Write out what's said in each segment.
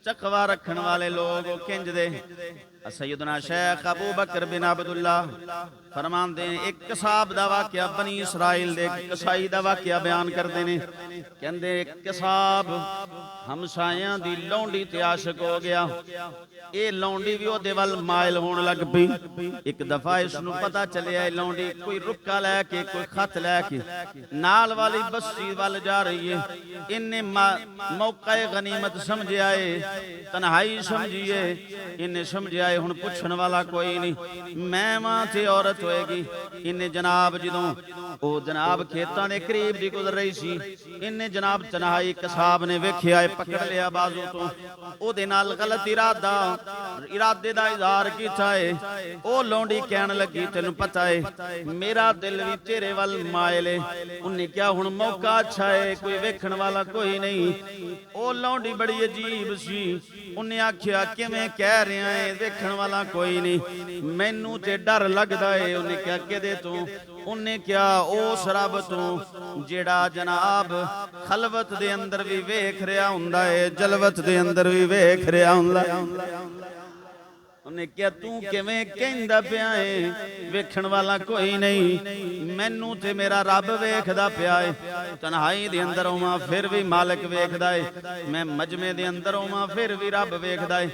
चकवा रखण वाले लोग किंज दे। सैयदना शेख अबू बकर बिन अब्दुल्ला फरमांदे एक कसाब दा वाकया बनी इसराइल दे कसाई दा वाकया बयान करदे ने। कहंदे एक कसाब हमसायां दी लौंडी ते आशिक हो गया। ये लौंडी भी ओदे वल मायल होण लग पई। एक दफा इसनूं पता चलिया लौंडी कोई रुक्का लैके कोई खत लैके नाल वाली बस्ती वल जा रही है। इन्हें मौका गनीमत समझिया है, तन्हाई समझिए। इन्हें समझिया है हुण पुछण वाला कोई नहीं, मैं मां ते औरत होएगी। इन्हें जनाब जदों ओ जनाब खेतां दे करीब दी गुजर रही सी, इन्हें जनाब तन्हाई कसाब ने वेखिया है, पकड़ लिया बाजू तो। ओदे नाल गलत इरादे दा इज़हार कीता है। ओ लौंडी कहण लगी तैनूं पता है मेरा दिल भी तेरे वल मायल है। उन्हें क्या हुण मौका अच्छा है, कोई वेखण वाला कोई नहीं। ओ लौंडी बड़ी अजीब सी। उन्हें आखिया किवें कह रहा है वेखण वाला कोई नहीं, मैनू ते डर लगदा है। उन्हें क्या कहदे तू? उन्हें क्या उस रब तू जेड़ा जनाब खलवत दे अंदर भी वेख रहा हुंदा है, जलवत दे अंदर भी वेख रहा हुंदा। उन्हें क्या तू किवें कहंदा पिया है वेखण वाला कोई नहीं, मैनू ते मेरा रब वेखदा पिया है। तन्हाई दे अंदर होवां फिर भी मालिक वेखदा है, मैं मजमे दे अंदर होवां फिर भी रब वेखदा है।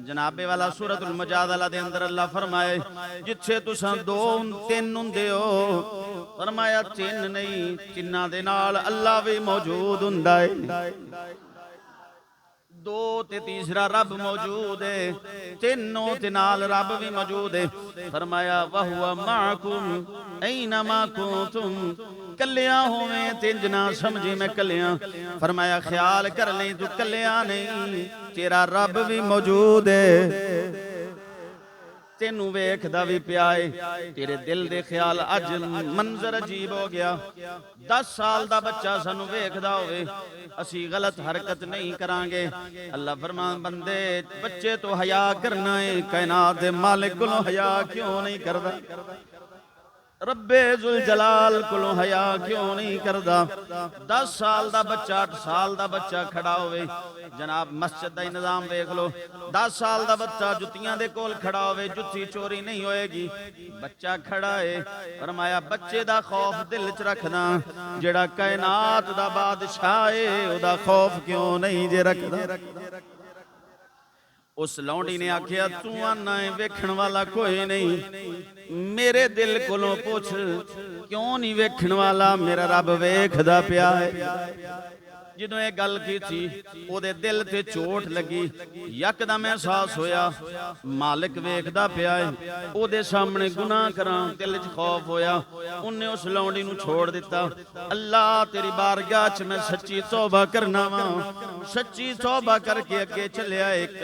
जनाबे वाला सूरतुल मुजादला दे अंदर अल्लाह फरमाए जिथे तुसां दो तीन हुंदे हो, फरमाया तीन नहीं तिन्नां दे नाल अल्लाह भी मौजूद हुंदा है। दो ते तीसरा रब मौजूद है, तीनों ते नाल रब भी मौजूद है। फरमाया वहुवा माकुम ऐनमा कुंतुम, कलिया होवें तिंज ना समझी मैं कलिया। फरमाया ख्याल कर ले तू कलिया नहीं, तेरा रब भी मौजूद है, तेनू वेखदा भी पिया है। तेरे दिल दे ख्याल अज मंजर अजीब हो गया। 10 साल दा बच्चा सानू वेखदा होवे, असी गलत हरकत नहीं करांगे। अल्लाह फरमान बंदे बच्चे तो हया करना है, कायनात दे मालिक कोलों हया क्यों नहीं करदा? रब्बे जुल जलाल कोलों हया क्यों नहीं करदा? 10 साल दा बच्चा 8 साल दा बच्चा खड़ा होवे, जनाब मस्जिद दा निजाम वेख लो। 10 साल दा बच्चा जुत्तियां दे कोल खड़ा होवे, जुत्ती चोरी नहीं होएगी। बच्चा खड़ा है, फरमाया बच्चे दा खौफ दिल च रखना, जेड़ा कायनात दा बादशाह है ओदा खौफ क्यों नहीं जे रखदा? उस लौंडी ने आखिया तू आना है वेखण वाला कोई नहीं, मेरे दिल कोलों पुछ क्यों नहीं वेखण वाला? मेरा रब वेखदा पिया है। ਜਦੋਂ ਇਹ ਗੱਲ ਕੀਤੀ ਉਹਦੇ ਦਿਲ ਤੇ ਚੋਟ ਲੱਗੀ, ਯਕਦਮ ਅਹਿਸਾਸ ਹੋਇਆ ਮਾਲਿਕ ਵੇਖਦਾ ਪਿਆ ਹੈ, ਉਹਦੇ ਸਾਹਮਣੇ ਗੁਨਾਹ ਕਰਾਂ, ਦਿਲ 'ਚ ਖੌਫ ਹੋਇਆ। ਉਹਨੇ ਉਸ ਲੌਂਡੀ ਨੂੰ ਛੋੜ ਦਿੱਤਾ। ਅੱਲਾ ਤੇਰੀ ਬਾਰਗਾਹ 'ਚ ਮੈਂ ਸੱਚੀ ਤੌਬਾ ਕਰਨਾ ਵਾਂ। ਸੱਚੀ ਤੌਬਾ ਕਰਕੇ ਅੱਗੇ ਚੱਲਿਆ ਇੱਕ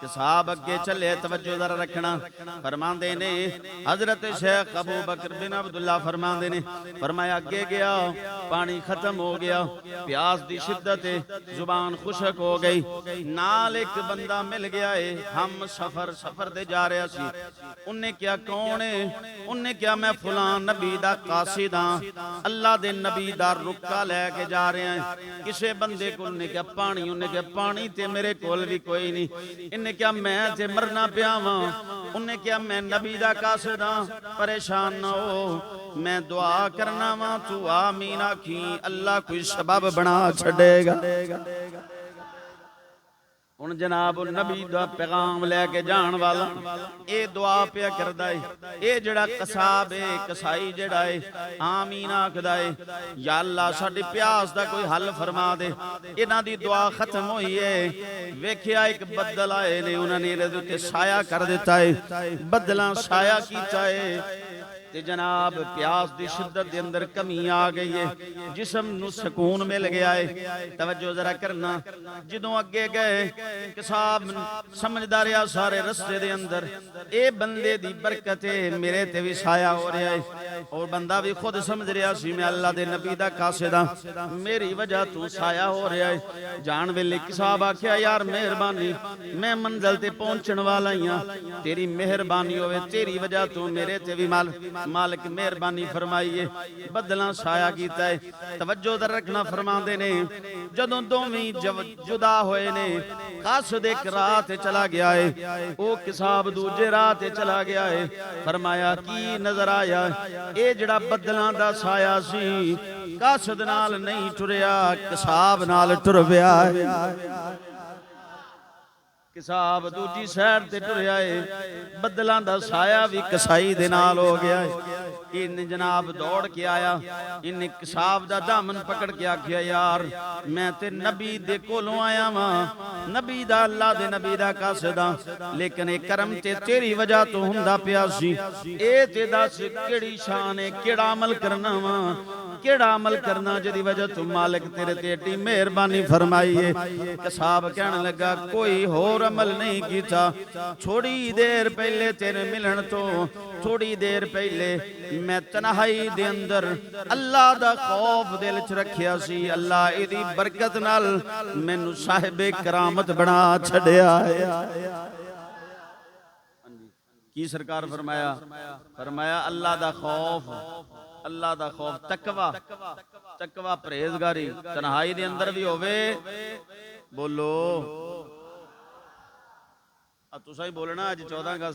ਕਸਾਬ ਅੱਗੇ ਚੱਲੇ। ਤਵੱਜੋ ਜ਼ਰਾ ਰੱਖਣਾ, ਫਰਮਾਉਂਦੇ ਨੇ हजरत शेख अबू बकर बिन अब्दुल्ला फरमाते ने, फरमाया अगे गया पानी खत्म हो गया, प्यास की शिद्दत है, जुबान खुशक हो गई। नाल एक बंदा मिल गया है, हम सफर दे जा रहा सी। उन्हें क्या कौन है? उन्हें क्या मैं फलां नबी दा कासिद हां, अल्लाह दे नबी दा रुक्का लैके जा रहे हैं। किसी बंदे को उन्हें क्या पानी, उन्हें क्या पानी ते मेरे कोल भी कोई नहीं। इन्हें क्या मैं ते मरना पिया वां। उन्हें क्या मैं नबी दा कासिद हां, परेशान ना हो, मैं दुआ करना वा, तू आमीन आखी, अल्लाह कोई सबब बना छड़ेगा। हुण जनाब नबी दा पैगाम लैके जान वाला ये दुआ पिया करदा है। ये जेड़ा कसाब है, कसाई जेड़ा है, आमीन आखदा है, या अल्लाह साडी प्यास दा कोई हल फरमा दे। इन्हां दी दुआ खत्म होई है, वेखिया एक बदल आए ने, उन्होंने इहदे उत्ते साया कर दिता है, बदलां साया कीता है ते जनाब प्यास की शिद्दत के अंदर कमी आ गई है, जिस्म नूं सुकून मिल गया है। तवज्जो जरा करना, जदों अगे गए कसाब समझदा रहा सारे रस्ते दे अंदर ए बंदे दी बरकत है, मेरे ते भी साया हो रहा है। और बंदा भी खुद समझ रहा सी मैं अल्लाह दे नबी दा कासिद हां, मेरी वजह तू साया हो रहा है। जान वेले कसाब आख्या यार मेहरबानी, मैं मंजिल ते पहुंचण वाला ही हां, तेरी मेहरबानी होवे, तेरी वजह तू मेरे ते भी माल मालिक मेहरबानी फरमाइए बदला छाया कीता है। तवज्जो दर रखना फरमाते ने जदों दोवें जुदा होए ने कासद एक राह ते चला गया है, वो किसाब दूजे राह ते चला गया है। फरमाया की नजर आया, ये जड़ा बदलां दा साया सी कासद नाल नहीं टुरिया, किसाब नाल टुर पिया है। किसाब दूजी साइड ते टुरिया है, बदलां दा साया भी कसाई दे नाल हो गया है। इन जनाब दौड़ के आया, इन किसाब दा दामन पकड़ के आखिया यार मैं ते नबी दे कोलों आया वां, नबी दा अल्लाह दे नबी दा कासदा, लेकिन ए करम ते तेरी वजह तो हुंदा पिया सी। ए ते दस केड़ी शान है, केड़ा अमल करना वा, केड़ा अमल करना जिहदी वजह तो मालिक तेरे ते एडी मेहरबानी फरमाई है। किसाब कहन लगा कोई होर अमल नहीं कीता, थोड़ी देर पहले तेरे मिलन तो थोड़ी देर पहले मैं तन्हाई दे अंदर अल्लाह दा खौफ दिल च रखिया सी, अल्लाह इहदी बरकत नाल मैनू साहिबे करामत बना छड़िया है। की सरकार फरमाया, फरमाया अल्लाह दा खौफ, अल्लाह दा खौफ, तकवा, तकवा परहेजगारी तन्हाई दे अंदर भी होवे। बोलो तुसा ही बोलना, अज 14 अगस्त